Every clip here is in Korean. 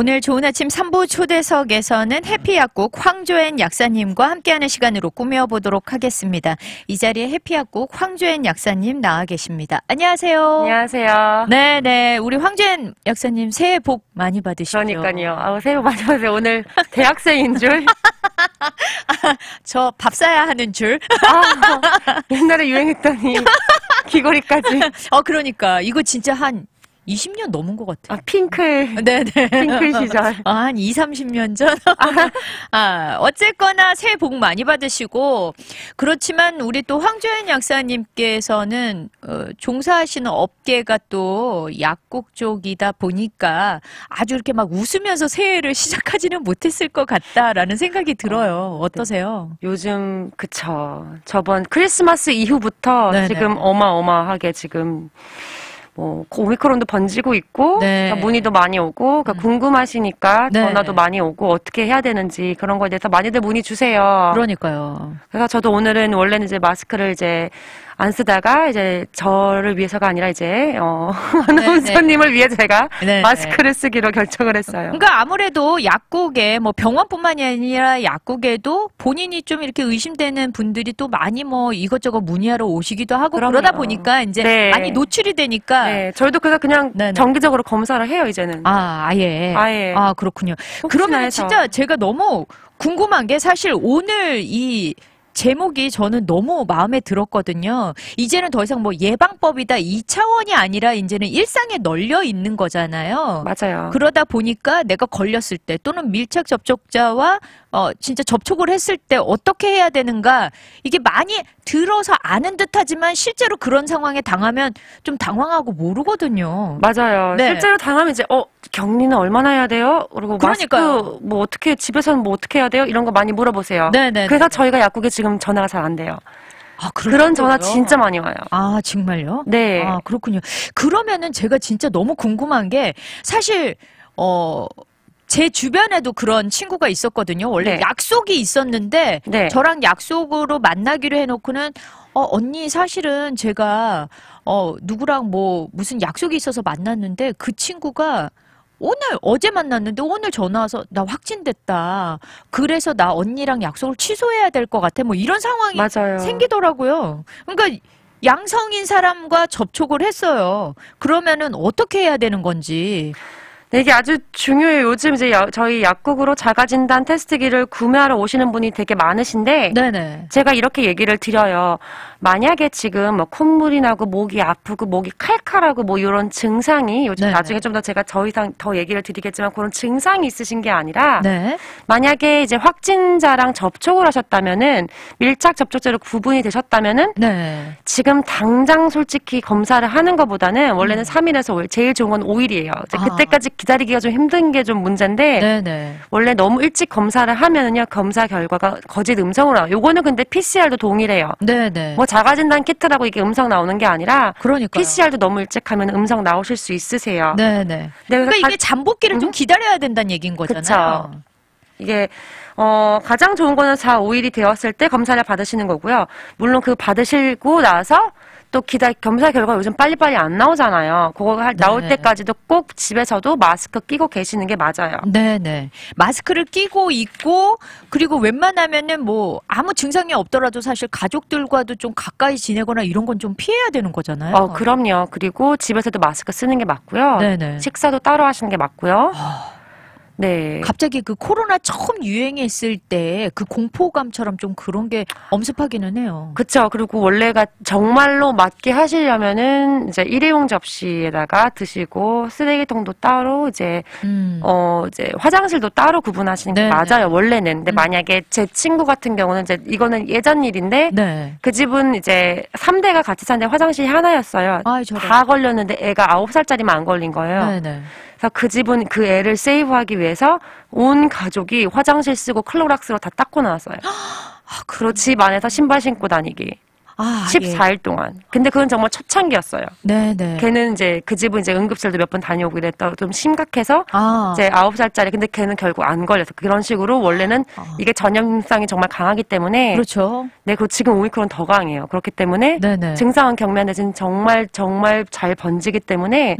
오늘 좋은 아침 3부 초대석에서는 해피약국 황조엔 약사님과 함께하는 시간으로 꾸며보도록 하겠습니다. 이 자리에 해피약국 황조엔 약사님 나와 계십니다. 안녕하세요. 안녕하세요. 네네. 우리 황조엔 약사님 새해 복 많이 받으시죠. 그러니까요. 새해 복 많이 받으세요. 오늘 대학생인 줄. 저 밥 사야 하는 줄. 옛날에 유행했더니 귀걸이까지. 그러니까 이거 진짜 한 20년 넘은 것 같아요. 핑클. 네네. 핑클 시절. 한 30년 전? 어쨌거나 새해 복 많이 받으시고, 그렇지만 우리 또 황조연 약사님께서는, 종사하시는 업계가 또 약국 쪽이다 보니까 아주 이렇게 막 웃으면서 새해를 시작하지는 못했을 것 같다라는 생각이 들어요. 어떠세요? 네. 요즘, 그쵸. 저번 크리스마스 이후부터 네네. 지금 어마어마하게 지금 오미크론도 번지고 있고, 네. 그러니까 문의도 많이 오고, 그러니까 궁금하시니까 네. 전화도 많이 오고, 어떻게 해야 되는지 그런 거에 대해서 많이들 문의 주세요. 그러니까요. 그래서 저도 오늘은 원래는 이제 마스크를 이제 안 쓰다가 이제 저를 위해서가 아니라 이제 아나운서님을 위해 제가 마스크를 쓰기로 결정을 했어요. 그러니까 아무래도 약국에 뭐 병원뿐만이 아니라 약국에도 본인이 좀 이렇게 의심되는 분들이 또 많이 뭐 이것저것 문의하러 오시기도 하고 그럼요. 그러다 보니까 이제 네. 많이 노출이 되니까 저희도 그래서 그냥 정기적으로 검사를 해요 이제는. 아예. 그렇군요. 그러면 진짜 제가 너무 궁금한 게 사실 오늘 이 제목이 저는 너무 마음에 들었거든요. 이제는 더 이상 뭐 예방법이다 이 차원이 아니라 이제는 일상에 널려 있는 거잖아요. 맞아요. 그러다 보니까 내가 걸렸을 때 또는 밀착 접촉자와 진짜 접촉을 했을 때 어떻게 해야 되는가 이게 많이 들어서 아는 듯하지만 실제로 그런 상황에 당하면 좀 당황하고 모르거든요. 맞아요. 네. 실제로 당하면 이제 격리는 얼마나 해야 돼요? 그리고 그러니까요. 마스크 뭐 어떻게 집에서는 뭐 어떻게 해야 돼요? 이런 거 많이 물어보세요. 네네. 그래서 저희가 약국에 지금 전화가 잘 안 돼요. 그런 전화 진짜 많이 와요. 정말요? 네. 그렇군요. 그러면은 제가 진짜 너무 궁금한 게 사실 제 주변에도 그런 친구가 있었거든요. 원래 약속이 있었는데 저랑 약속으로 만나기로 해놓고는 언니 사실은 제가 누구랑 뭐 무슨 약속이 있어서 만났는데 그 친구가 어제 만났는데 오늘 전화 와서 나 확진됐다. 그래서 나 언니랑 약속을 취소해야 될 것 같아. 뭐 이런 상황이 생기더라고요. 그러니까 양성인 사람과 접촉을 했어요. 그러면은 어떻게 해야 되는 건지. 네, 이게 아주 중요해요. 요즘 이제 저희 약국으로 자가진단 테스트기를 구매하러 오시는 분이 되게 많으신데, 네네. 제가 이렇게 얘기를 드려요. 만약에 지금 뭐 콧물이 나고 목이 아프고 목이 칼칼하고 뭐 이런 증상이 요즘 나중에 좀 더 제가 더 이상 더 얘기를 드리겠지만 그런 증상이 있으신 게 아니라, 만약에 이제 확진자랑 접촉을 하셨다면은 밀착 접촉자로 구분이 되셨다면은, 지금 당장 솔직히 검사를 하는 것보다는 원래는 3일에서 5일, 제일 좋은 건 5일이에요. 그때까지 기다리기가 좀 힘든 게 좀 문제인데 원래 너무 일찍 검사를 하면은요 검사 결과가 거짓 음성으로 나와요. 요거는 근데 PCR도 동일해요. 뭐 자가진단 키트라고 이게 음성 나오는 게 아니라 PCR도 너무 일찍 하면 음성 나오실 수 있으세요. 그러니까 이게 잠복기를 좀 기다려야 된다는 얘기인 거잖아요. 그쵸. 이게 가장 좋은 거는 4, 5일이 되었을 때 검사를 받으시는 거고요. 물론 그 받으시고 나서 또 검사 결과 요즘 빨리빨리 안 나오잖아요. 그거 나올 때까지도 꼭 집에서도 마스크 끼고 계시는 게 맞아요. 마스크를 끼고 있고, 그리고 웬만하면은 뭐 아무 증상이 없더라도 사실 가족들과도 좀 가까이 지내거나 이런 건 좀 피해야 되는 거잖아요. 그럼요. 그리고 집에서도 마스크 쓰는 게 맞고요. 식사도 따로 하시는 게 맞고요. 갑자기 그 코로나 처음 유행했을 때 그 공포감처럼 좀 그런 게 엄습하기는 해요. 그쵸. 그리고 원래가 정말로 맞게 하시려면은 이제 일회용 접시에다가 드시고 쓰레기통도 따로 이제 화장실도 따로 구분하시는 게 맞아요. 원래는. 근데 만약에 제 친구 같은 경우는 이제 이거는 예전 일인데 그 집은 이제 3대가 같이 사는데 화장실이 하나였어요. 다 걸렸는데 애가 9살짜리만 안 걸린 거예요. 그래서 그 집은 그 애를 세이브하기 위해서 온 가족이 화장실 쓰고 클로락스로 다 닦고 나왔어요. 집 안에서 신발 신고 다니기. 아, 14일 동안. 근데 그건 정말 초창기였어요. 네네. 걔는 이제 그 집은 이제 응급실도 몇 번 다녀오고 이랬다 좀 심각해서 이제 9살짜리 근데 걔는 결국 안 걸려서 그런 식으로 원래는 이게 전염성이 정말 강하기 때문에 그렇죠. 네, 그 지금 오미크론 더 강해요. 그렇기 때문에 네네. 증상은 경미한데 정말 잘 번지기 때문에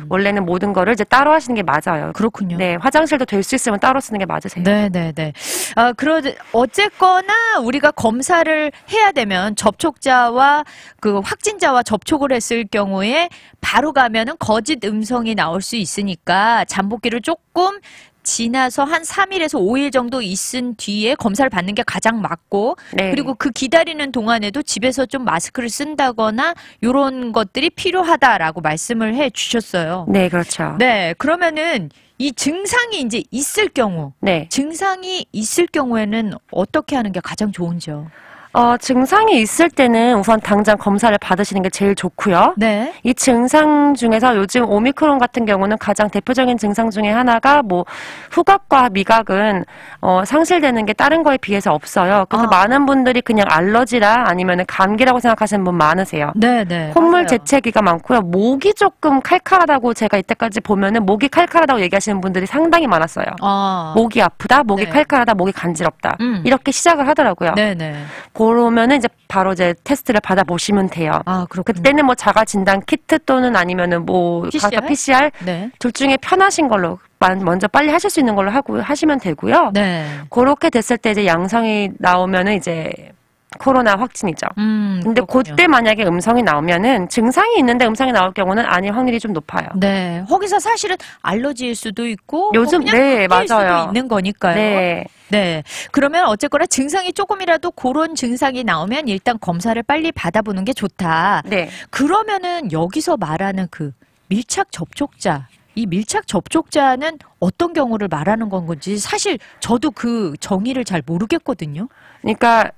원래는 모든 거를 이제 따로 하시는 게 맞아요. 그렇군요. 네, 화장실도 될 수 있으면 따로 쓰는 게 맞으세요. 네네네. 어쨌거나 우리가 검사를 해야 되면 접촉자와 그 확진자와 접촉을 했을 경우에 바로 가면은 거짓 음성이 나올 수 있으니까 잠복기를 조금 지나서 한 3일에서 5일 정도 있은 뒤에 검사를 받는 게 가장 맞고 네. 그리고 그 기다리는 동안에도 집에서 좀 마스크를 쓴다거나 이런 것들이 필요하다라고 말씀을 해 주셨어요. 네, 그렇죠. 네, 그러면은 이 증상이 이제 있을 경우, 네. 증상이 있을 경우에는 어떻게 하는 게 가장 좋은지요? 증상이 있을 때는 우선 당장 검사를 받으시는 게 제일 좋고요. 네. 이 증상 중에서 요즘 오미크론 같은 경우는 가장 대표적인 증상 중에 하나가 뭐 후각과 미각은 상실되는 게 다른 거에 비해서 없어요. 그래서 많은 분들이 그냥 알러지라 아니면 감기라고 생각하시는 분 많으세요. 네네. 콧물 재채기가 많고요. 목이 조금 칼칼하다고 제가 이때까지 보면은 목이 칼칼하다고 얘기하시는 분들이 상당히 많았어요. 목이 아프다, 목이 네. 칼칼하다, 목이 간지럽다. 이렇게 시작을 하더라고요. 네네. 그러면은 이제 바로 이제 테스트를 받아보시면 돼요. 아, 그렇군요. 그때는 뭐 자가 진단 키트 또는 아니면은 뭐 PCR 네. 둘 중에 편하신 걸로 먼저 빨리 하실 수 있는 걸로 하시면 되고요. 네. 그렇게 됐을 때 이제 양성이 나오면은 이제 코로나 확진이죠. 근데 그렇군요. 그때 만약에 음성이 나오면은 증상이 있는데 음성이 나올 경우는 아닐 확률이 좀 높아요. 네. 거기서 사실은 알러지일 수도 있고 요즘 네, 맞아요. 수도 있는 거니까요. 네. 네. 그러면 어쨌거나 증상이 조금이라도 그런 증상이 나오면 일단 검사를 빨리 받아보는 게 좋다. 네. 그러면은 여기서 말하는 그 밀착 접촉자 이 밀착 접촉자는 어떤 경우를 말하는 건지 사실 저도 그 정의를 잘 모르겠거든요. 그러니까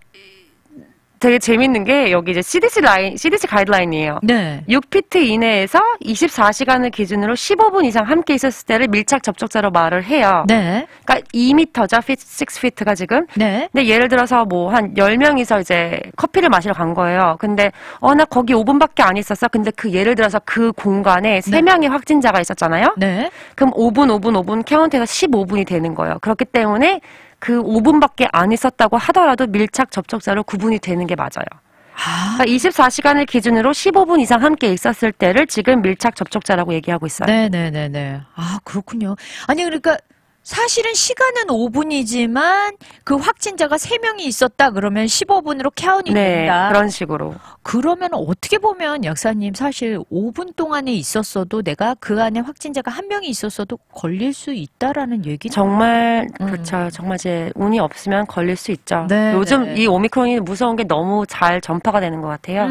되게 재밌는 게 여기 이제 CDC 가이드라인이에요. 네. 6피트 이내에서 24시간을 기준으로 15분 이상 함께 있었을 때를 밀착 접촉자로 말을 해요. 네. 그러니까 2m죠. 6피트가 지금. 네. 근데 예를 들어서 뭐 한 10명이서 이제 커피를 마시러 간 거예요. 근데 나 거기 5분밖에 안 있었어. 근데 그 예를 들어서 그 공간에 3명의 확진자가 있었잖아요. 네. 그럼 5분 카운트해서 15분이 되는 거예요. 그렇기 때문에 그 5분밖에 안 있었다고 하더라도 밀착 접촉자로 구분이 되는 게 맞아요. 그러니까 24시간을 기준으로 15분 이상 함께 있었을 때를 지금 밀착 접촉자라고 얘기하고 있어요. 네네네네. 아, 그렇군요. 아니, 그러니까 사실은 시간은 5분이지만 그 확진자가 3명이 있었다 그러면 15분으로 카운이 된다. 그런 식으로. 그러면 어떻게 보면 약사님 사실 5분 동안에 있었어도 내가 그 안에 확진자가 1명이 있었어도 걸릴 수 있다라는 얘기는 정말 그렇죠. 정말 이제 운이 없으면 걸릴 수 있죠. 네, 요즘 이 오미크론이 무서운 게 너무 잘 전파가 되는 것 같아요.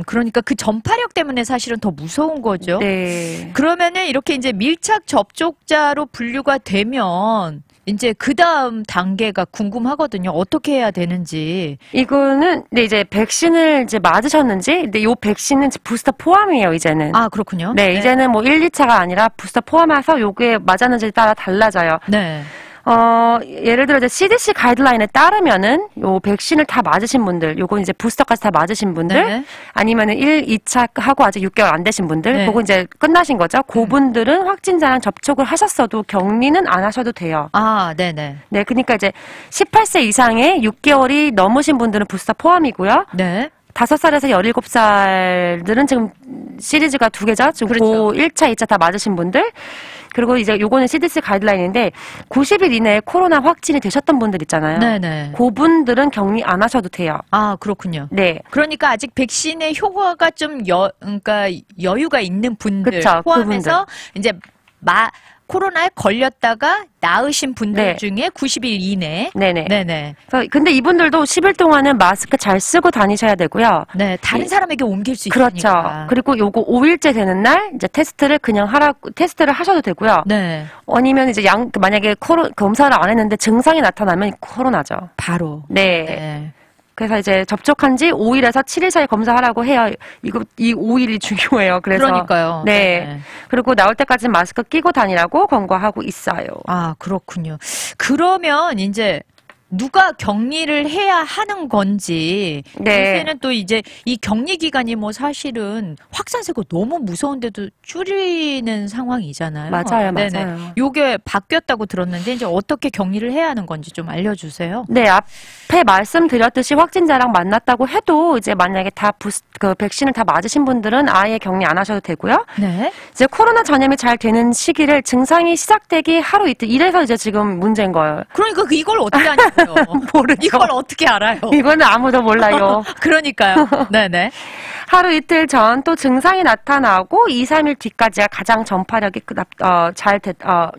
그러니까 그 전파력 때문에 사실은 더 무서운 거죠. 네. 그러면은 이렇게 이제 밀착 접촉자로 분류가 되면 이제 그 다음 단계가 궁금하거든요. 어떻게 해야 되는지. 이거는 네, 이제 백신을 이제 맞으셨는지, 근데 요 백신은 부스터 포함이에요, 이제는. 아, 그렇군요. 네, 이제는 뭐 1, 2차가 아니라 부스터 포함해서 요게 맞았는지에 따라 달라져요. 네. 예를 들어 이제 CDC 가이드라인에 따르면은 요 백신을 다 맞으신 분들, 요건 이제 부스터까지 다 맞으신 분들, 네. 아니면은 1, 2차 하고 아직 6개월 안 되신 분들, 네. 그건 이제 끝나신 거죠. 그분들은 확진자랑 접촉을 하셨어도 격리는 안 하셔도 돼요. 아, 네네. 네, 그러니까 이제 18세 이상의 6개월이 넘으신 분들은 부스터 포함이고요. 네. 5살에서 17살들은 지금 시리즈가 2개죠. 지금 그렇죠. 1차, 2차 다 맞으신 분들. 그리고 이제 요거는 CDC 가이드라인인데 90일 이내에 코로나 확진이 되셨던 분들 있잖아요. 네네. 그분들은 격리 안 하셔도 돼요. 아, 그렇군요. 네. 그러니까 아직 백신의 효과가 좀 그러니까 여유가 있는 분들 그쵸, 포함해서 이제 코로나에 걸렸다가 나으신 분들 네. 중에 90일 이내. 네네. 네네. 근데 이분들도 10일 동안은 마스크 잘 쓰고 다니셔야 되고요. 네. 다른 사람에게 옮길 수 그렇죠. 있으니까. 그리고 요거 5일째 되는 날 이제 테스트를 하셔도 되고요. 네. 아니면 이제 만약에 검사를 안 했는데 증상이 나타나면 코로나죠. 바로. 네. 네. 그래서 이제 접촉한 지 5일에서 7일 사이 검사하라고 해요. 이 5일이 중요해요. 그래서. 그러니까요. 네. 네. 그리고 나올 때까지 마스크 끼고 다니라고 권고하고 있어요. 아, 그렇군요. 그러면 이제 누가 격리를 해야 하는 건지. 네. 요새는 또 이제 이 격리 기간이 뭐 사실은 확산세가 너무 무서운데도 줄이는 상황이잖아요. 맞아요, 네네. 맞아요. 요게 바뀌었다고 들었는데 이제 어떻게 격리를 해야 하는 건지 좀 알려주세요. 네, 앞에 말씀드렸듯이 확진자랑 만났다고 해도 이제 만약에 그 백신을 다 맞으신 분들은 아예 격리 안 하셔도 되고요. 네. 이제 코로나 전염이 잘 되는 시기를 증상이 시작되기 하루 이틀 이래서 이제 지금 문제인 거예요. 그러니까 이걸 어떻게 하냐고요. 모르죠. 이걸 어떻게 알아요? 이거는 아무도 몰라요. 그러니까요. 네네. 하루 이틀 전 또 증상이 나타나고 2, 3일 뒤까지가 가장 전파력이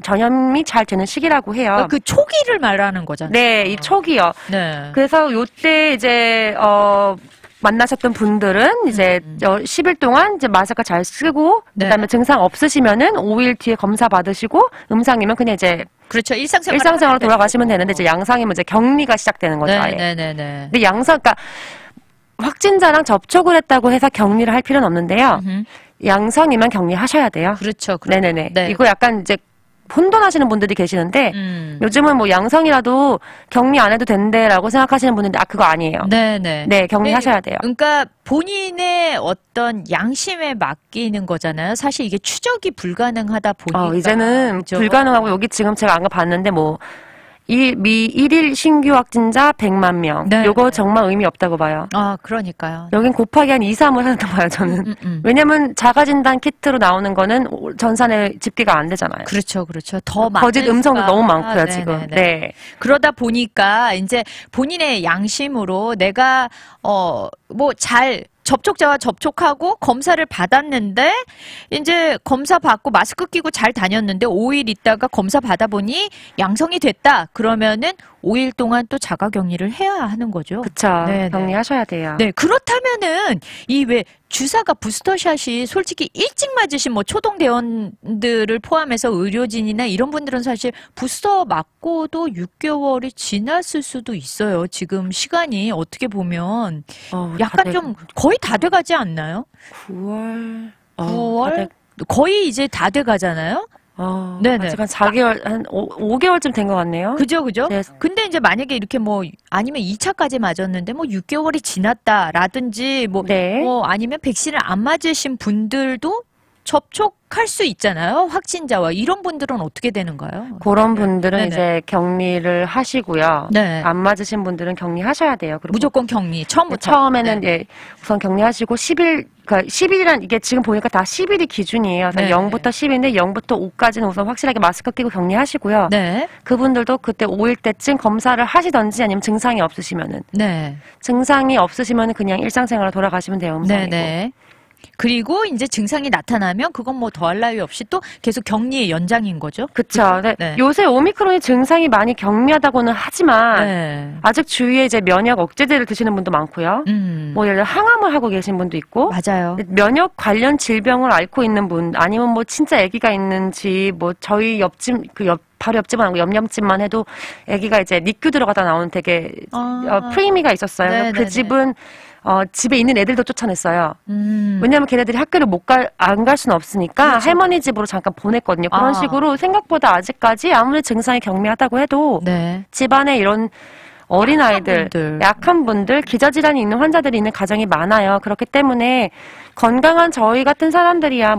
전염이 잘 되는 시기라고 해요. 그 초기를 말하는 거잖아요. 네, 이 초기요. 네. 그래서 요때 이제 만나셨던 분들은 이제 10일 동안 이제 마스크 잘 쓰고 네. 그다음에 증상 없으시면은 5일 뒤에 검사 받으시고 음상이면 그냥 이제 그렇죠. 일상생활로 돌아가시면 되는데 이제 양상이면 이제 격리가 시작되는 거죠. 네네네. 근데 그러니까 확진자랑 접촉을 했다고 해서 격리를 할 필요는 없는데요. 양성이면 격리하셔야 돼요. 그렇죠. 네네네. 네. 이거 약간 이제 혼돈하시는 분들이 계시는데 요즘은 뭐 양성이라도 격리 안 해도 된대라고 생각하시는 분인데 그거 아니에요. 네네. 네, 격리하셔야 돼요. 그러니까 본인의 어떤 양심에 맡기는 거잖아요. 사실 이게 추적이 불가능하다 보니까 이제는 그렇죠? 불가능하고 여기 지금 제가 안 가봤는데 뭐 일일 신규 확진자 100만 명. 네. 요거 정말 의미 없다고 봐요. 그러니까요. 여긴 곱하기 한 2, 3을 한다고 봐요, 저는. 왜냐면 자가진단 키트로 나오는 거는 전산에 집계가 안 되잖아요. 그렇죠. 더 거짓 음성도 너무 많고요, 네네네. 지금. 네. 그러다 보니까 이제 본인의 양심으로 내가 접촉자와 접촉하고 검사를 받았는데 이제 검사 받고 마스크 끼고 잘 다녔는데 5일 있다가 검사 받아보니 양성이 됐다. 그러면은 5일 동안 또 자가격리를 해야 하는 거죠. 그쵸. 네네. 격리하셔야 돼요. 네, 그렇다면은 이 왜 주사가 부스터샷이 솔직히 일찍 맞으신 뭐 초동대원들을 포함해서 의료진이나 이런 분들은 사실 부스터 맞고도 6개월이 지났을 수도 있어요. 지금 시간이 어떻게 보면 약간 좀 거의 다 돼가지 않나요? 9월. 9월? 거의 이제 다 돼가잖아요? 네네. 아직 한 4개월, 한 5개월쯤 된 것 같네요. 그죠. 네. 근데 이제 만약에 이렇게 아니면 2차까지 맞았는데 6개월이 지났다라든지 아니면 백신을 안 맞으신 분들도 접촉할 수 있잖아요. 확진자와. 이런 분들은 어떻게 되는가요? 그런 분들은 이제 격리를 하시고요. 네. 안 맞으신 분들은 격리하셔야 돼요. 그리고 무조건 격리. 처음부터. 처음에는 우선 격리하시고 10일, 그러니까 10일이란 이게 지금 보니까 다 10일이 기준이에요. 네. 0부터 10일인데 0부터 5까지는 우선 확실하게 마스크 끼고 격리하시고요. 네. 그분들도 그때 5일 때쯤 검사를 하시던지 아니면 증상이 없으시면은. 네. 증상이 없으시면은 그냥 일상생활로 돌아가시면 돼요. 음성이고. 네. 그리고 이제 증상이 나타나면 그건 더할 나위 없이 또 계속 격리의 연장인 거죠. 그렇죠. 네. 요새 오미크론이 증상이 많이 경미하다고는 하지만 아직 주위에 이제 면역 억제제를 드시는 분도 많고요. 예를 들어 항암을 하고 계신 분도 있고. 맞아요. 면역 관련 질병을 앓고 있는 분 아니면 진짜 아기가 있는지 저희 바로 옆집만 아니고 옆집만 해도 아기가 이제 니큐 들어가다 나오는 되게 프리미가 있었어요. 네네네. 그 집은 집에 있는 애들도 쫓아냈어요. 왜냐하면 걔네들이 학교를 안 갈 수는 없으니까 그렇죠. 할머니 집으로 잠깐 보냈거든요. 그런 식으로 생각보다 아직까지 아무리 증상이 경미하다고 해도 집안에 이런 어린아이들, 약한 분들, 기저질환이 있는 환자들이 있는 가정이 많아요. 그렇기 때문에 건강한 저희 같은 사람들이야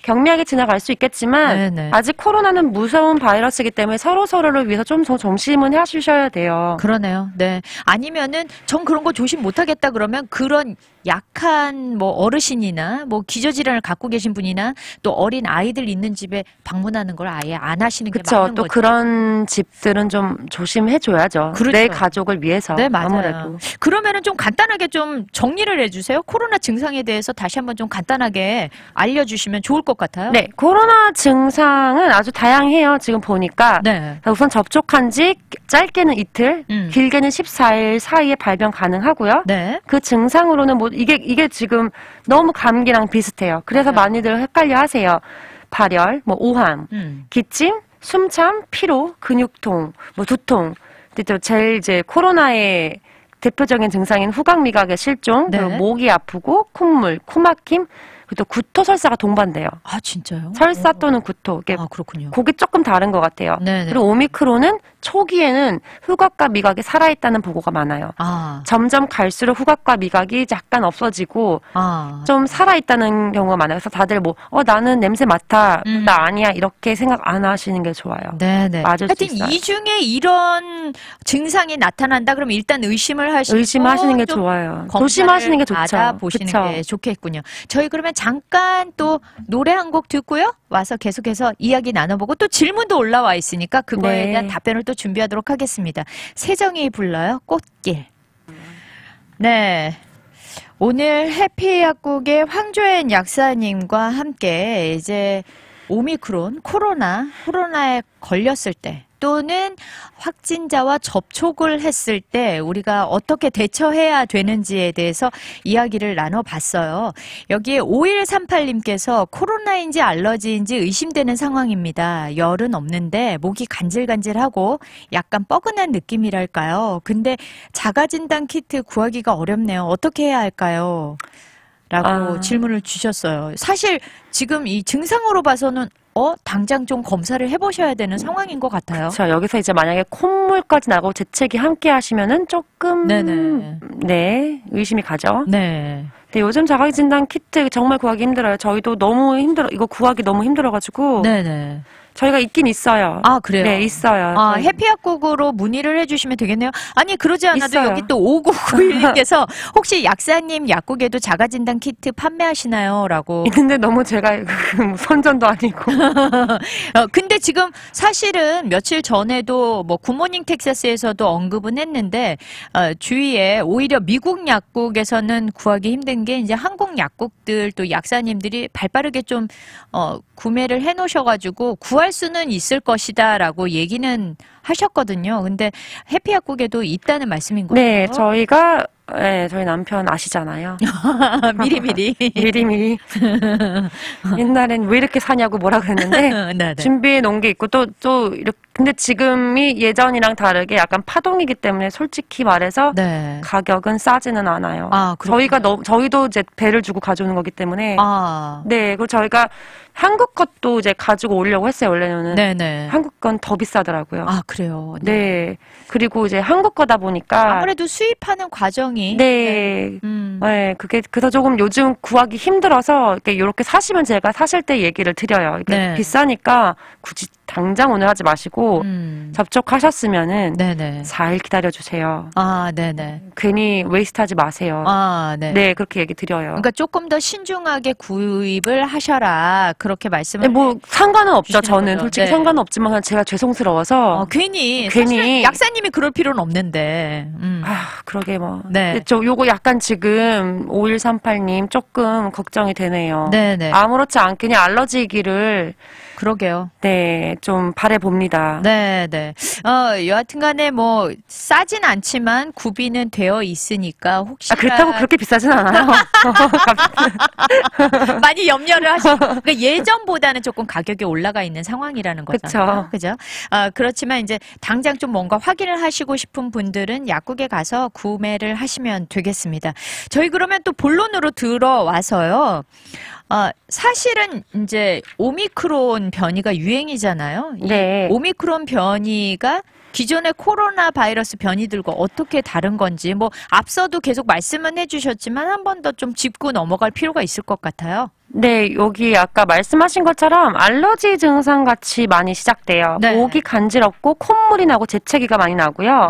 경미하게 지나갈 수 있겠지만 아직 코로나는 무서운 바이러스이기 때문에 서로를 위해서 좀 더 조심은 해주셔야 돼요. 그러네요. 네. 아니면은 전 그런 거 조심 못하겠다 그러면 그런 약한 어르신이나 기저질환을 갖고 계신 분이나 또 어린 아이들 있는 집에 방문하는 걸 아예 안 하시는 게 맞는 또 거죠. 그런 집들은 좀 조심해줘야죠. 그렇죠. 내 가족을 위해서. 네, 맞아요. 아무래도. 그러면은 좀 간단하게 좀 정리를 해주세요. 코로나 증상에 대해서 다시 한번 좀 간단하게 알려주시면 좋을 것 같아요. 네, 코로나 증상은 아주 다양해요. 지금 보니까. 네. 우선 접촉한 지 짧게는 이틀, 길게는 14일 사이에 발병 가능하고요. 네. 그 증상으로는 이게 지금 너무 감기랑 비슷해요. 그래서 많이들 헷갈려 하세요. 발열, 오함, 기침, 숨참, 피로, 근육통, 두통. 근데 또 제일 이제 코로나의 대표적인 증상인 후각 미각의 실종, 그리고 목이 아프고 콧물, 코 막힘, 그리고 또 구토 설사가 동반돼요. 아, 진짜요? 설사 또는 구토. 아, 그렇군요. 그게 조금 다른 것 같아요. 네네. 그리고 오미크론은 초기에는 후각과 미각이 살아있다는 보고가 많아요. 점점 갈수록 후각과 미각이 약간 없어지고 좀 살아있다는 경우가 많아요. 그래서 다들 뭐 나는 냄새 맡아, 나 아니야 이렇게 생각 안 하시는 게 좋아요. 네네. 맞을 하여튼 수 있어요. 이 중에 이런 증상이 나타난다 그러면 일단 의심하시는 게 좋아요. 조심하시는 게 좋죠. 받아보시는 게 좋겠군요. 저희 그러면 잠깐 또 노래 한 곡 듣고요. 와서 계속해서 이야기 나눠보고 또 질문도 올라와 있으니까 그거에 대한 답변을 또 준비하도록 하겠습니다. 세정이 불러요. 꽃길. 네. 오늘 해피약국의 황조연 약사님과 함께 이제 오미크론, 코로나에 걸렸을 때 또는 확진자와 접촉을 했을 때 우리가 어떻게 대처해야 되는지에 대해서 이야기를 나눠봤어요. 여기에 5138님께서 코로나인지 알러지인지 의심되는 상황입니다. 열은 없는데 목이 간질간질하고 약간 뻐근한 느낌이랄까요. 근데 자가진단 키트 구하기가 어렵네요. 어떻게 해야 할까요? 라고 질문을 주셨어요. 사실 지금 이 증상으로 봐서는 당장 좀 검사를 해보셔야 되는 상황인 것 같아요. 그렇죠. 여기서 이제 만약에 콧물까지 나고 재채기 함께 하시면은 조금 의심이 가죠. 네. 근데 요즘 자가진단 키트 정말 구하기 힘들어요. 저희도 너무 이거 구하기 너무 힘들어가지고. 네네. 저희가 있긴 있어요. 아, 그래요? 네, 있어요. 해피약국으로 문의를 해주시면 되겠네요. 아니, 그러지 않아도 있어요. 여기 또 5991님께서 혹시 약사님 약국에도 자가진단 키트 판매하시나요? 라고. 있는데 너무 제가 선전도 아니고. 근데 지금 사실은 며칠 전에도 뭐 굿모닝 텍사스에서도 언급은 했는데, 주위에 오히려 미국 약국에서는 구하기 힘든 게 이제 한국 약국들 또 약사님들이 발빠르게 좀, 구매를 해 놓으셔가지고 구할 수는 있을 것이다라고 얘기는 하셨거든요. 근데 해피약국에도 있다는 말씀인 거죠? 네, 저희 남편 아시잖아요. 미리미리. 미리미리. 옛날엔 왜 이렇게 사냐고 뭐라 그랬는데 준비해 놓은 게 있고 또 이렇게 근데 지금이 예전이랑 다르게 약간 파동이기 때문에 솔직히 말해서 가격은 싸지는 않아요. 저희도 이제 배를 주고 가져오는 거기 때문에 네, 그리고 저희가 한국 것도 이제 가지고 오려고 했어요. 원래는 한국 건 더 비싸더라고요. 아, 그래요. 네. 그리고 이제 한국 거다 보니까 아무래도 수입하는 과정이 네, 그게 그래서 조금 요즘 구하기 힘들어서 이렇게 사시면 제가 사실 때 얘기를 드려요. 이게 비싸니까 굳이 당장 오늘 하지 마시고 접촉하셨으면은 4일 기다려주세요. 괜히 웨이스트하지 마세요. 네, 그렇게 얘기 드려요. 그러니까 조금 더 신중하게 구입을 하셔라 그렇게 말씀을. 뭐 상관은 없죠. 저는 거죠. 솔직히 상관은 없지만 그냥 제가 죄송스러워서 괜히 약사님이 그럴 필요는 없는데. 그러게 뭐. 네. 요거 약간 지금 5138님 조금 걱정이 되네요. 아무렇지 않게 그냥 알러지이기를. 그러게요. 네, 좀 바라봅니다. 네네. 여하튼 간에 뭐, 싸진 않지만 구비는 되어 있으니까 혹시. 그렇다고 그렇게 비싸진 않아요. 많이 염려를 하시고. 그러니까 예전보다는 조금 가격이 올라가 있는 상황이라는 거죠. 그죠? 그렇지만 이제 당장 좀 뭔가 확인을 하시고 싶은 분들은 약국에 가서 구매를 하시면 되겠습니다. 저희 그러면 또 본론으로 들어와서요. 사실은 이제 오미크론 변이가 유행이잖아요. 네. 오미크론 변이가 기존의 코로나 바이러스 변이들과 어떻게 다른 건지 뭐 앞서도 계속 말씀은 해주셨지만 한 번 더 좀 짚고 넘어갈 필요가 있을 것 같아요. 네, 여기 아까 말씀하신 것처럼 알러지 증상 같이 많이 시작돼요. 목이 간지럽고 콧물이 나고 재채기가 많이 나고요.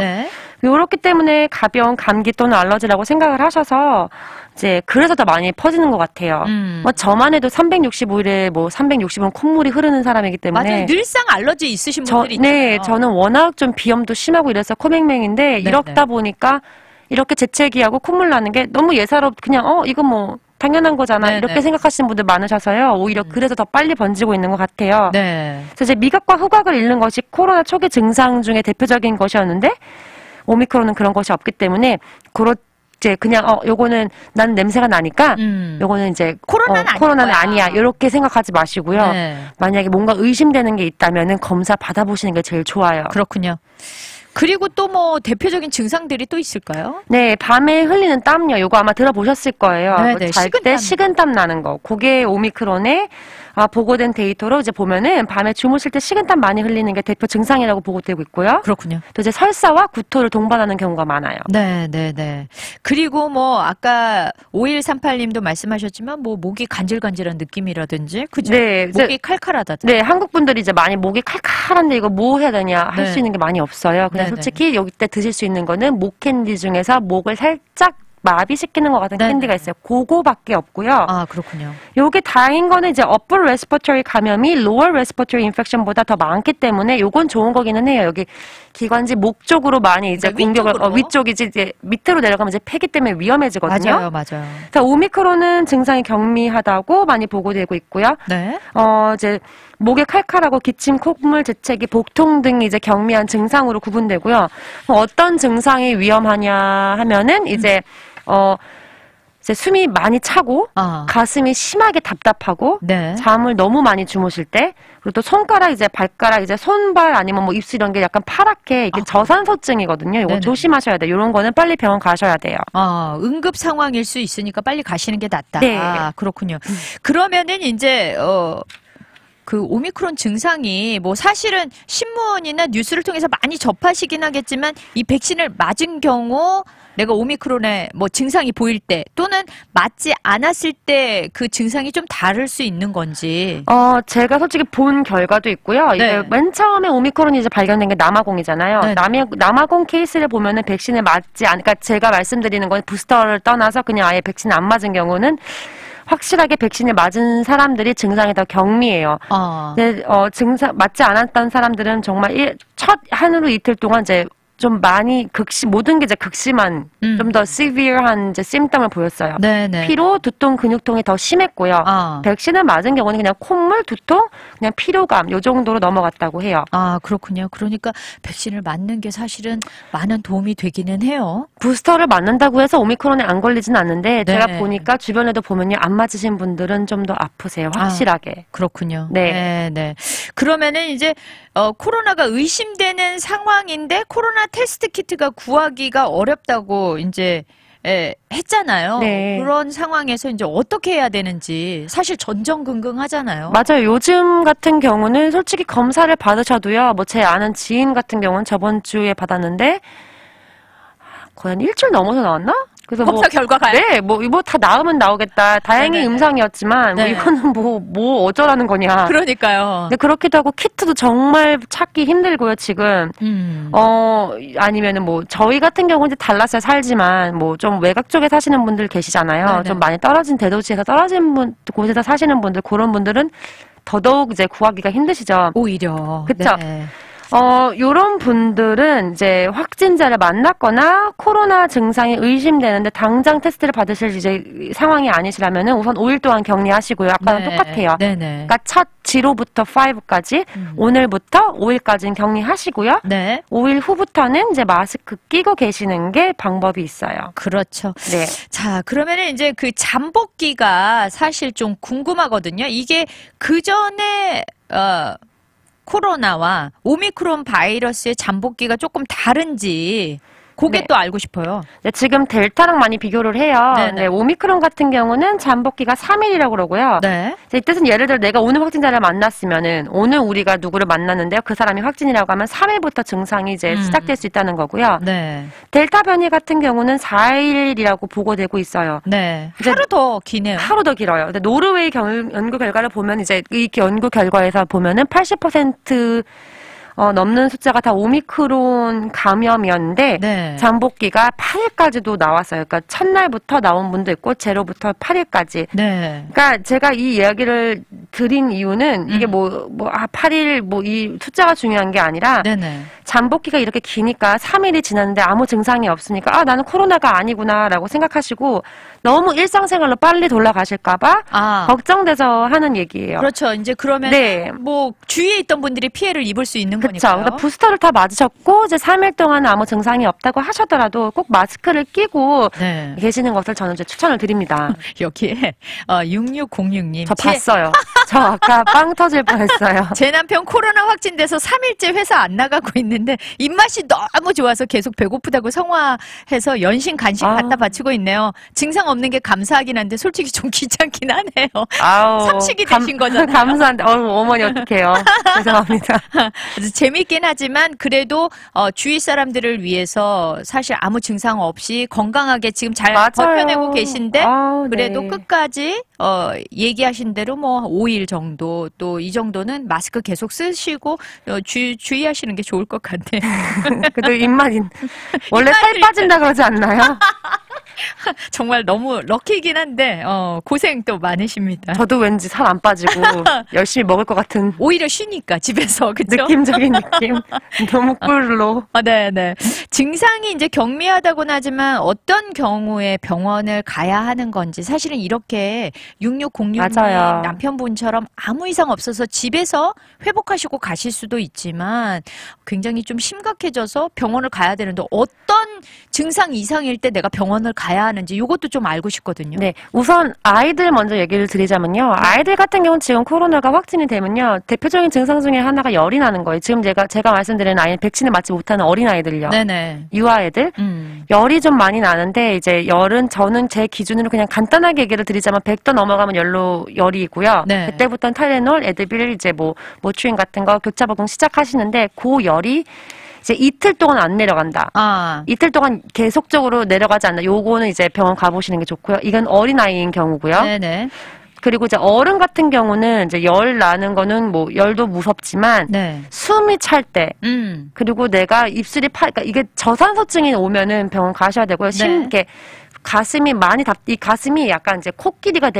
요렇기 때문에 가벼운 감기 또는 알러지라고 생각을 하셔서 이제 그래서 더 많이 퍼지는 것 같아요. 뭐 저만 해도 365일에 뭐 360은 콧물이 흐르는 사람이기 때문에 맞아요. 늘상 알러지 있으신 분들이 있잖아요. 네, 저는 워낙 좀 비염도 심하고 이래서 코맹맹인데 이렇다 보니까 이렇게 재채기하고 콧물 나는 게 너무 예사롭 그냥 이거 뭐 당연한 거잖아 이렇게 생각하시는 분들 많으셔서요. 오히려 그래서 더 빨리 번지고 있는 것 같아요. 그래서 이제 미각과 후각을 잃는 것이 코로나 초기 증상 중에 대표적인 것이었는데 오미크론은 그런 것이 없기 때문에 이제 그냥 요거는 난 냄새가 나니까 요거는 이제 코로나는 아니야 이렇게 생각하지 마시고요. 만약에 뭔가 의심되는 게 있다면은 검사 받아보시는 게 제일 좋아요. 그렇군요. 그리고 또 뭐 대표적인 증상들이 또 있을까요? 네, 밤에 흘리는 땀요. 이거 아마 들어보셨을 거예요. 네네, 잘 때 식은땀 나는 거. 그게 오미크론의 보고된 데이터로 이제 보면은 밤에 주무실 때 식은땀 많이 흘리는 게 대표 증상이라고 보고되고 있고요. 그렇군요. 또 이제 설사와 구토를 동반하는 경우가 많아요. 네. 그리고 뭐 아까 5138님도 말씀하셨지만 뭐 목이 간질간질한 느낌이라든지 그죠? 네, 목이 칼칼하다든지. 네, 한국 분들이 이제 많이 목이 칼칼한데 이거 뭐 해야 되냐 할 수 있는 게 많이 없어요. 근데 솔직히 여기 때 드실 수 있는 거는 목 캔디 중에서 목을 살짝 마비시키는 것 같은 캔디가 있어요. 그거밖에 없고요. 아, 그렇군요. 요게 다행인 거는 이제 upper respiratory 감염이 lower respiratory infection보다 더 많기 때문에 요건 좋은 거기는 해요. 여기 기관지 목 쪽으로 많이 이제 공격을 위쪽이지 이제 밑으로 내려가면 이제 폐기 때문에 위험해지거든요. 맞아요. 자, 오미크론은 증상이 경미하다고 많이 보고되고 있고요. 네. 이제 목에 칼칼하고 기침, 콧물, 재채기, 복통 등이 이제 경미한 증상으로 구분되고요. 어떤 증상이 위험하냐 하면은 이제 숨이 많이 차고 가슴이 심하게 답답하고 잠을 너무 많이 주무실 때 그리고 또 손가락 이제 발가락 이제 손발 아니면 뭐 입술 이런 게 약간 파랗게 이게 저산소증이거든요. 이거 조심하셔야 돼요. 이런 거는 빨리 병원 가셔야 돼요. 응급 상황일 수 있으니까 빨리 가시는 게 낫다. 네. 그렇군요. 그러면은 이제 그 오미크론 증상이 뭐 사실은 신문이나 뉴스를 통해서 많이 접하시긴 하겠지만 이 백신을 맞은 경우 내가 오미크론의 뭐 증상이 보일 때 또는 맞지 않았을 때 그 증상이 좀 다를 수 있는 건지. 제가 솔직히 본 결과도 있고요. 이게 맨 처음에 오미크론이 이제 발견된 게 남아공이잖아요. 남아공 케이스를 보면은 백신을 그러니까 제가 말씀드리는 건 부스터를 떠나서 그냥 아예 백신을 안 맞은 경우는 확실하게 백신을 맞은 사람들이 증상이 더 경미해요. 근데 증상 맞지 않았던 사람들은 정말 첫 하루 이틀 동안 이제 좀 많이 모든 게 이제 극심한 좀 더 severe한 이제 심땀을 보였어요. 피로, 두통, 근육통이 더 심했고요. 백신을 맞은 경우는 그냥 콧물, 두통, 그냥 피로감 요 정도로 넘어갔다고 해요. 그렇군요. 그러니까 백신을 맞는 게 사실은 많은 도움이 되기는 해요. 부스터를 맞는다고 해서 오미크론에 안 걸리지는 않는데 제가 보니까 주변에도 보면요. 안 맞으신 분들은 좀 더 아프세요. 확실하게. 그렇군요. 네. 그러면은 이제 코로나가 의심되는 상황인데 코로나 테스트 키트가 구하기가 어렵다고 이제 했잖아요. 그런 상황에서 이제 어떻게 해야 되는지 사실 전전긍긍하잖아요. 맞아요. 요즘 같은 경우는 솔직히 검사를 받으셔도요. 뭐 제 아는 지인 같은 경우는 저번 주에 받았는데 거의 한 일주일 넘어서 나왔나? 그래서 검사 결과가요? 네, 뭐 다 나오면 나오겠다. 다행히 음성이었지만 뭐 이거는 뭐 어쩌라는 거냐. 그러니까요. 근데 그렇기도 하고 키트도 정말 찾기 힘들고요, 지금. 아니면은 뭐 저희 같은 경우는 이제 달라스에 살지만 뭐 좀 외곽 쪽에 사시는 분들 계시잖아요. 좀 많이 떨어진 대도시에서 떨어진 곳에서 사시는 분들 그런 분들은 더더욱 이제 구하기가 힘드시죠. 오히려. 그렇죠. 요런 분들은 이제 확진자를 만났거나 코로나 증상이 의심되는데 당장 테스트를 받으실 이제 상황이 아니시라면은 우선 5일 동안 격리하시고요. 아까랑 똑같아요. 그러니까 첫 0부터 5까지 오늘부터 5일까지는 격리하시고요. 5일 후부터는 이제 마스크 끼고 계시는 게 방법이 있어요. 그렇죠. 자, 그러면은 이제 그 잠복기가 사실 좀 궁금하거든요. 이게 그 전에 코로나와 오미크론 바이러스의 잠복기가 조금 다른지 그게 또 알고 싶어요. 지금 델타랑 많이 비교를 해요. 오미크론 같은 경우는 잠복기가 3일이라고 그러고요. 이 뜻은 예를 들어 내가 오늘 확진자를 만났으면은 오늘 우리가 누구를 만났는데요. 그 사람이 확진이라고 하면 3일부터 증상이 이제 시작될 수 있다는 거고요. 델타 변이 같은 경우는 4일이라고 보고되고 있어요. 하루 더 기네요. 하루 더 길어요. 근데 노르웨이 연구 결과를 보면 이제 이 연구 결과에서 보면은 80% 넘는 숫자가 다 오미크론 감염이었는데 잠복기가 8일까지도 나왔어요. 그러니까 첫날부터 나온 분도 있고 0부터 8일까지. 그러니까 제가 이 이야기를 드린 이유는 이게 8일 이 숫자가 중요한 게 아니라 잠복기가 이렇게 기니까 3일이 지났는데 아무 증상이 없으니까 나는 코로나가 아니구나라고 생각하시고 너무 일상생활로 빨리 돌아가실까봐 걱정돼서 하는 얘기예요. 그렇죠. 이제 그러면 뭐 주위에 있던 분들이 피해를 입을 수 있는 거니까요. 그렇죠. 부스터를 다 맞으셨고 이제 3일 동안 아무 증상이 없다고 하셨더라도 꼭 마스크를 끼고 계시는 것을 저는 이제 추천을 드립니다. 여기에 6606님 저 봤어요. 저 아까 빵 터질 뻔했어요. 제 남편 코로나 확진돼서 3일째 회사 안 나가고 있는데 입맛이 너무 좋아서 계속 배고프다고 성화해서 연신 간식 갖다 바치고 있네요. 증상 없는 게 감사하긴 한데 솔직히 좀 귀찮긴 하네요. 삼식이 되신 거잖아요. 감사한데 어머니 어떡해요. 죄송합니다. 재밌긴 하지만 그래도 주위 사람들을 위해서 사실 아무 증상 없이 건강하게 지금 잘 버텨내고 계신데 그래도 네. 끝까지 얘기하신 대로 뭐 5일 정도 또 이 정도는 마스크 계속 쓰시고 주의하시는 게 좋을 것 같아요. 그래도 입맛이 원래 살 빠진다 그러지 않나요? 정말 너무 럭키이긴 한데 고생 또 많으십니다. 저도 왠지 살 안 빠지고 열심히 먹을 것 같은 오히려 쉬니까 집에서 그쵸? 느낌적인 느낌. 너무 꿀로. 네네. 증상이 이제 경미하다고는 하지만 어떤 경우에 병원을 가야 하는 건지 사실은 이렇게 6606님 남편분처럼 아무 이상 없어서 집에서 회복하시고 가실 수도 있지만 굉장히 좀 심각해져서 병원을 가야 되는데 어떤 증상 이상일 때 내가 병원을 가야 하는지 이것도 좀 알고 싶거든요. 네, 우선 아이들 먼저 얘기를 드리자면요. 아이들 같은 경우는 지금 코로나가 확진이 되면요. 대표적인 증상 중에 하나가 열이 나는 거예요. 지금 제가 말씀드리는 아이는 백신을 맞지 못하는 어린아이들요. 네네. 유아애들. 열이 좀 많이 나는데 이제 열은 저는 제 기준으로 그냥 간단하게 얘기를 드리자면 100도 넘어가면 열이고요. 네. 그때부터는 타이레놀, 에드빌, 이제 모추인 같은 거 교차 복용 시작하시는데 그 열이 이제 이틀 동안 안 내려간다. 이틀 동안 계속적으로 내려가지 않나. 요거는 이제 병원 가보시는 게 좋고요. 이건 어린아이인 경우고요. 네네. 그리고 이제 어른 같은 경우는 이제 열 나는 거는 뭐 열도 무섭지만 네. 숨이 찰 때 그리고 내가 입술이 그러니까 이게 저산소증이 오면은 병원 가셔야 되고요. 네. 이렇게 가슴이 많이 이 가슴이 약간 이제 코끼리가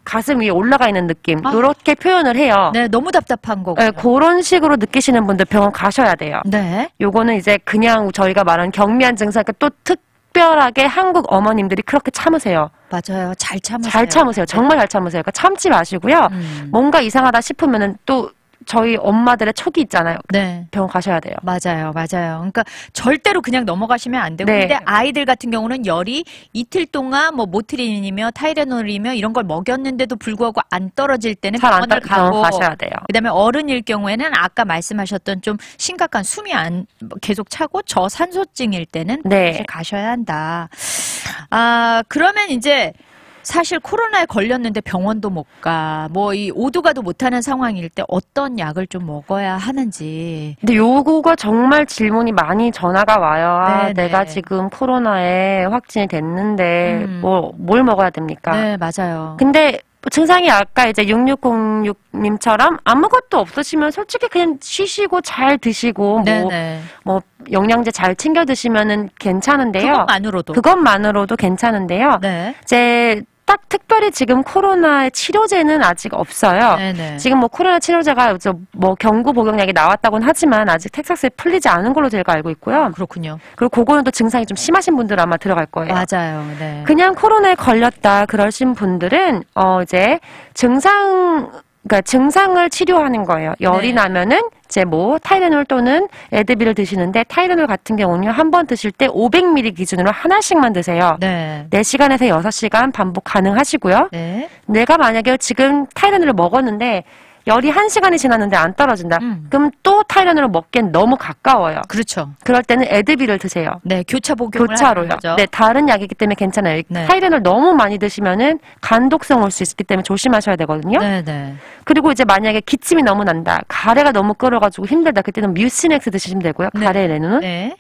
가슴 위에 올라가 있는 느낌 이렇게 표현을 해요. 네, 너무 답답한 거고. 네, 그런 식으로 느끼시는 분들 병원 가셔야 돼요. 네. 요거는 이제 그냥 저희가 말하는 경미한 증상, 그러니까 또 특별하게 한국 어머님들이 그렇게 참으세요. 맞아요, 잘 참으세요. 잘 참으세요. 정말 잘 참으세요. 그러니까 참지 마시고요. 뭔가 이상하다 싶으면은 또 저희 엄마들의 촉이 있잖아요. 네. 병원 가셔야 돼요. 맞아요. 그러니까 절대로 그냥 넘어가시면 안 되고. 네. 근데 아이들 같은 경우는 열이 이틀 동안 뭐 모트린이며 타이레놀이며 이런 걸 먹였는데도 불구하고 안 떨어질 때는 병원을 가고 가셔야 돼요. 그다음에 어른일 경우에는 아까 말씀하셨던 좀 심각한 숨이 안 계속 차고 저산소증일 때는 네. 가셔야 한다. 그러면 이제 사실 코로나에 걸렸는데 병원도 못 가, 이 오도 가도 못하는 상황일 때 어떤 약을 좀 먹어야 하는지. 근데 요거가 정말 질문이 많이 전화가 와요. 내가 지금 코로나에 확진이 됐는데 뭘 먹어야 됩니까? 네, 맞아요. 근데 증상이 아까 이제 6606님처럼 아무것도 없으시면 솔직히 그냥 쉬시고 잘 드시고 뭐 영양제 잘 챙겨 드시면은 괜찮은데요. 그것만으로도 괜찮은데요. 네. 이제 딱 특별히 지금 코로나의 치료제는 아직 없어요. 네네. 지금 뭐 코로나 치료제가 뭐 경구 복용약이 나왔다고는 하지만 아직 텍사스에 풀리지 않은 걸로 제가 알고 있고요. 그렇군요. 그리고 그거는 또 증상이 좀 심하신 분들 아마 들어갈 거예요. 맞아요. 네. 그냥 코로나에 걸렸다 그러신 분들은 이제 그러니까 증상을 치료하는 거예요. 열이 나면은 이제 뭐 타이레놀 또는 에드빌을 드시는데 타이레놀 같은 경우는요. 한 번 드실 때 500ml 기준으로 하나씩만 드세요. 네. 4시간에서 6시간 반복 가능하시고요. 네. 내가 만약에 지금 타이레놀을 먹었는데 열이 1시간이 지났는데 안 떨어진다. 그럼 또 타이레놀을 먹기엔 너무 가까워요. 그렇죠. 그럴 때는 에드빌을 드세요. 네, 교차 복용을 교차로요. 하는 거죠. 네, 다른 약이기 때문에 괜찮아요. 네. 타이레놀 너무 많이 드시면은 간독성 올 수 있기 때문에 조심하셔야 되거든요. 네, 네. 그리고 이제 만약에 기침이 너무 난다, 가래가 너무 끓어가지고 힘들다, 그때는 뮤시넥스 드시면 되고요. 가래레는. 네.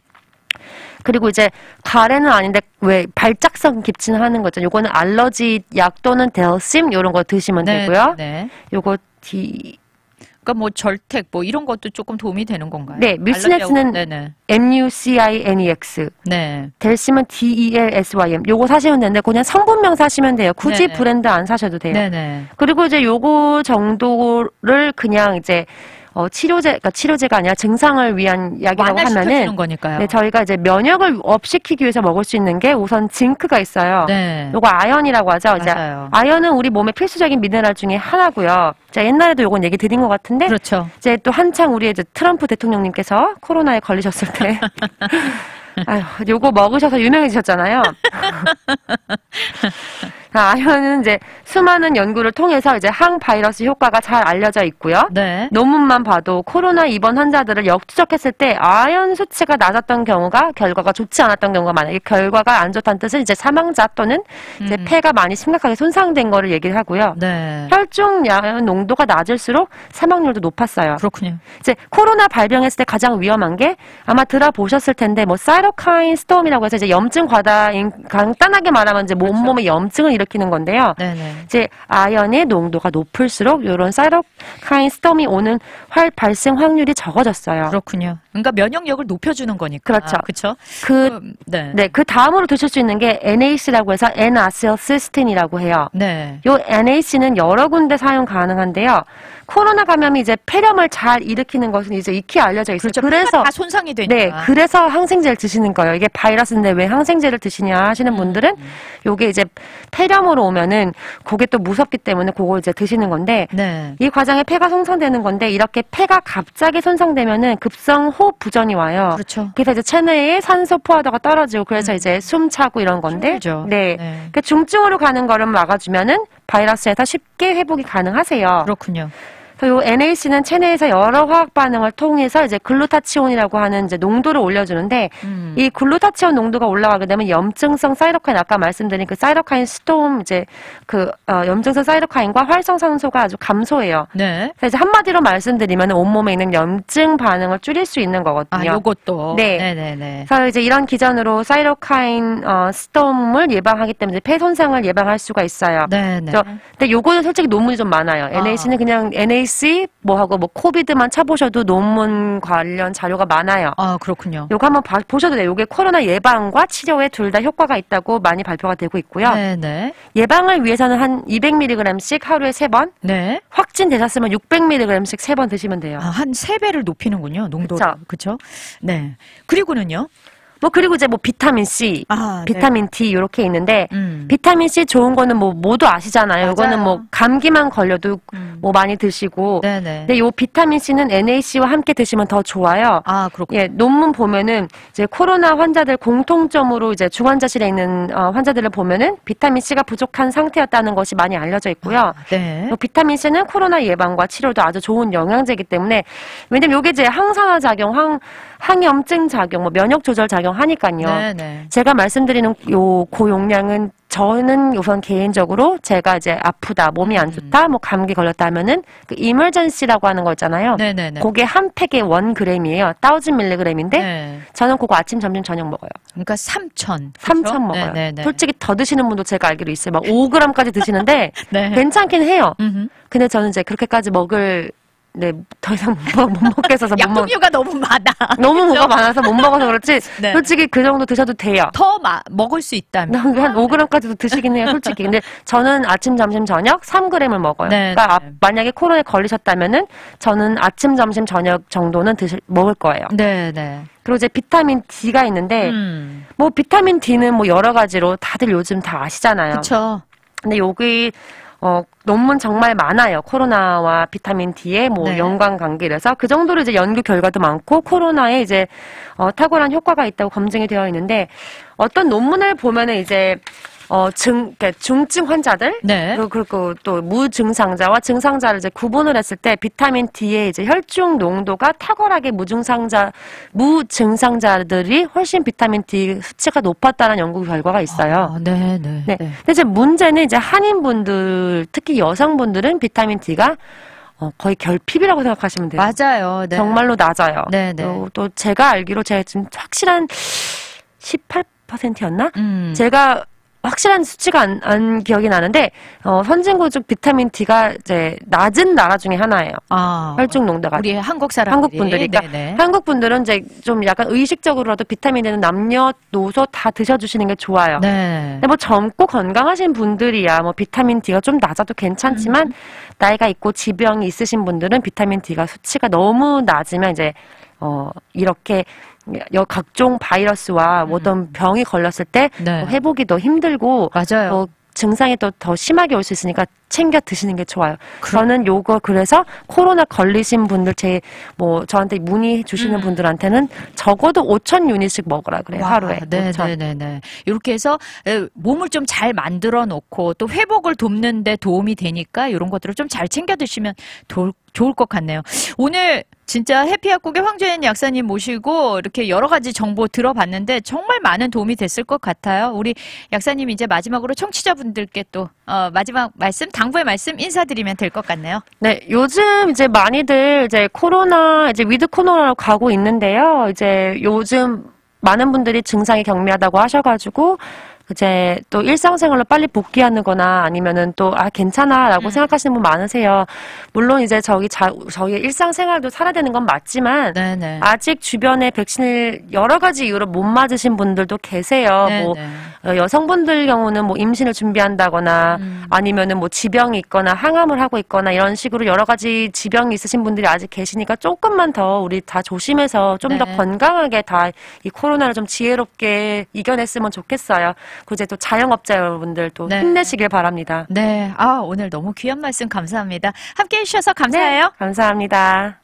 그리고 이제 가래는 아닌데 왜 발작성 기침 하는 거죠. 요거는 알러지 약 또는 델심 이런 거 드시면 되고요. 네. 요거 그러니까 뭐 절택 뭐 이런 것도 조금 도움이 되는 건가요? 네, 뮤시넥스는 MUCINEX. 네. 델심은 DELSYM. 요거 사시면 되는데 그냥 성분명 사시면 돼요. 굳이 네네. 브랜드 안 사셔도 돼요. 네네. 그리고 이제 요거 정도를 그냥 이제 그러니까 치료제가 아니라 증상을 위한 약이라고 하면은 거니까요. 네, 저희가 이제 면역을 업시키기 위해서 먹을 수 있는 게 우선 징크가 있어요. 네. 요거 아연이라고 하죠. 이제 아연은 우리 몸의 필수적인 미네랄 중에 하나고요. 자, 옛날에도 요건 얘기 드린 것 같은데 그렇죠. 이제 또 한창 우리 이제 트럼프 대통령님께서 코로나에 걸리셨을 때 요거 먹으셔서 유명해지셨잖아요. 아연은 이제 수많은 연구를 통해서 이제 항바이러스 효과가 잘 알려져 있고요. 네. 논문만 봐도 코로나 입원 환자들을 역추적했을 때 아연 수치가 낮았던 경우가 결과가 좋지 않았던 경우가 많아요. 결과가 안 좋다는 뜻은 이제 사망자 또는 이제 폐가 많이 심각하게 손상된 거를 얘기를 하고요. 네. 혈중 아연 농도가 낮을수록 사망률도 높았어요. 그렇군요. 이제 코로나 발병했을 때 가장 위험한 게 아마 들어보셨을 텐데 뭐 사이토카인 스톰이라고 해서 이제 염증 과다인 간단하게 말하면 이제 그렇죠. 온몸에 염증을 일으키는 건데요. 네네. 이제 아연의 농도가 높을수록 이런 사이토카인 스톰이 오는 발생 확률이 적어졌어요. 그렇군요. 그러니까 면역력을 높여주는 거니까. 그렇죠. 그렇죠. 그 다음으로 드실 수 있는 게 NAC라고 해서 N-아세틸시스틴이라고 해요. 네. 요 NAC는 여러 군데 사용 가능한데요. 코로나 감염이 이제 폐렴을 잘 일으키는 것은 이제 익히 알려져 있어요. 그렇죠. 그래서 다 손상이 되니까. 네, 그래서 항생제를 드시는 거예요. 이게 바이러스인데 왜 항생제를 드시냐 하시는 분들은 요게 이제 폐렴으로 오면은 그게 또 무섭기 때문에 그걸 이제 드시는 건데 네. 이 과정에 폐가 손상되는 건데 이렇게 폐가 갑자기 손상되면은 급성 호흡 부전이 와요. 그렇죠. 그래서 이제 체내에 산소 포화도가 떨어지고 그래서 이제 숨 차고 이런 건데 힘들죠. 네. 네. 그러니까 중증으로 가는 거를 막아주면은 바이러스에서 쉽게 회복이 가능하세요. 그렇군요. 요 NAC는 체내에서 여러 화학 반응을 통해서 이제 글루타치온이라고 하는 이제 농도를 올려주는데 이 글루타치온 농도가 올라가게 되면 염증성 사이토카인 아까 말씀드린 그 사이토카인 스톰 이제 염증성 사이토카인과 활성산소가 아주 감소해요. 네. 그래서 한마디로 말씀드리면 온몸에 있는 염증 반응을 줄일 수 있는 거거든요. 아, 요것도. 네. 네네네. 그래서 이제 이런 기전으로 사이토카인 스톰을 예방하기 때문에 폐 손상을 예방할 수가 있어요. 네네. 근데 요거는 솔직히 논문이 좀 많아요. NAC는 그냥 NAC 뭐하고 뭐 코비드만 쳐보셔도 논문 관련 자료가 많아요. 아, 그렇군요. 요거 한번 보셔도 돼요. 요게 코로나 예방과 치료에 둘 다 효과가 있다고 많이 발표가 되고 있고요. 네네. 예방을 위해서는 한 200mg씩 하루에 3번. 네. 확진되셨으면 600mg씩 3번 드시면 돼요. 아, 한 3배를 높이는군요. 농도를. 그렇죠? 네. 그리고는요? 뭐 그리고 이제 뭐 비타민 C, 비타민 D 이렇게 있는데 비타민 C 좋은 거는 뭐 모두 아시잖아요. 맞아요. 이거는 뭐 감기만 걸려도 뭐 많이 드시고. 네네. 근데 요 비타민 C는 NAC와 함께 드시면 더 좋아요. 아, 그렇군요. 예, 논문 보면은 이제 코로나 환자들 공통점으로 이제 중환자실에 있는 환자들을 보면은 비타민 C가 부족한 상태였다는 것이 많이 알려져 있고요. 네. 비타민 C는 코로나 예방과 치료도 아주 좋은 영양제이기 때문에 왜냐면 요게 이제 항산화 작용, 항염증 작용, 뭐 면역 조절 작용 하니까요. 네네. 제가 말씀드리는 요 고용량은 저는 우선 개인적으로 제가 이제 아프다, 몸이 안 좋다, 뭐 감기 걸렸다 하면은 그 이멀전시라고 하는 거 있잖아요. 네네네. 그게 한 팩에 1g이에요. 1000mg인데 네. 저는 그거 아침, 점심, 저녁 먹어요. 그러니까 3,000. 3,000 먹어요. 네네네. 솔직히 더 드시는 분도 제가 알기로 있어요. 막 5g까지 드시는데 네. 괜찮긴 해요. 음흠. 근데 저는 이제 그렇게까지 먹을 더 이상 못 먹겠어서 약품류가 너무 많아. 너무 뭐가 많아서 못 먹어서 그렇지. 네. 솔직히 그 정도 드셔도 돼요. 더 먹을 수 있다면. 한 5g까지도 드시긴 해요, 솔직히. 근데 저는 아침, 점심, 저녁 3g을 먹어요. 네, 그러니까 네. 만약에 코로나에 걸리셨다면은 저는 아침, 점심, 저녁 정도는 먹을 거예요. 네네. 그리고 이제 비타민 D가 있는데 뭐 비타민 D는 뭐 여러 가지로 다들 요즘 다 아시잖아요. 그렇죠. 근데 여기 논문 정말 많아요. 코로나와 비타민 D의 뭐 네. 연관 관계라서 그 정도로 이제 연구 결과도 많고 코로나에 이제 탁월한 효과가 있다고 검증이 되어 있는데 어떤 논문을 보면은 이제 그러니까 중증 환자들 네. 그리고 또 무증상자와 증상자를 이제 구분을 했을 때 비타민 D의 이제 혈중 농도가 탁월하게 무증상자들이 훨씬 비타민 D 수치가 높았다는 연구 결과가 있어요. 네네. 네. 근데 이제 문제는 이제 한인분들, 특히 여성분들은 비타민 D가 거의 결핍이라고 생각하시면 돼요. 맞아요. 네. 정말로 낮아요. 네네. 또 제가 알기로 제가 지금 확실한 18%였나? 제가 확실한 수치가 안 기억이 나는데 선진국적 비타민 D가 이제 낮은 나라 중에 하나예요. 혈중 농도가. 우리 한국 사람들이. 한국 분들이. 그러니까 한국 분들은 이제 좀 약간 의식적으로라도 비타민 D는 남녀노소 다 드셔주시는 게 좋아요. 네. 근데 뭐 젊고 건강하신 분들이야 뭐 비타민 D가 좀 낮아도 괜찮지만 나이가 있고 지병이 있으신 분들은 비타민 D가 수치가 너무 낮으면 이제 이렇게 각종 바이러스와 어떤 병이 걸렸을 때 네. 회복이 더 힘들고 맞아요. 증상이 또 더 심하게 올 수 있으니까 챙겨 드시는 게 좋아요. 저는 요거 그래서 코로나 걸리신 분들 저한테 문의 주시는 분들한테는 적어도 5,000유닛씩 먹으라 그래요. 하루에. 네네네. 이렇게 해서 몸을 좀 잘 만들어 놓고 또 회복을 돕는 데 도움이 되니까 이런 것들을 좀 잘 챙겨 드시면 좋을 것 같네요. 오늘 진짜 해피약국의 황주연 약사님 모시고 이렇게 여러 가지 정보 들어봤는데 정말 많은 도움이 됐을 것 같아요. 우리 약사님 이제 마지막으로 청취자분들께 또 마지막 말씀, 당부의 말씀 인사드리면 될 것 같네요. 네, 요즘 이제 많이들 이제 위드 코로나로 가고 있는데요. 이제 요즘 많은 분들이 증상이 경미하다고 하셔가지고 이제 또 일상생활로 빨리 복귀하는 거나 아니면은 또, 괜찮아 라고 생각하시는 분 많으세요. 물론 이제 저희의 일상생활도 살아야 되는 건 맞지만, 네네. 아직 주변에 백신을 여러 가지 이유로 못 맞으신 분들도 계세요. 여성분들 경우는 임신을 준비한다거나 아니면은 지병이 있거나 항암을 하고 있거나 이런 식으로 여러 가지 지병이 있으신 분들이 아직 계시니까 조금만 더 우리 다 조심해서 좀 더 건강하게 다 이 코로나를 좀 지혜롭게 이겨냈으면 좋겠어요. 그 이제 또 자영업자 여러분들 또 힘내시길 바랍니다. 네. 오늘 너무 귀한 말씀 감사합니다. 함께 해주셔서 감사해요. 네, 감사합니다.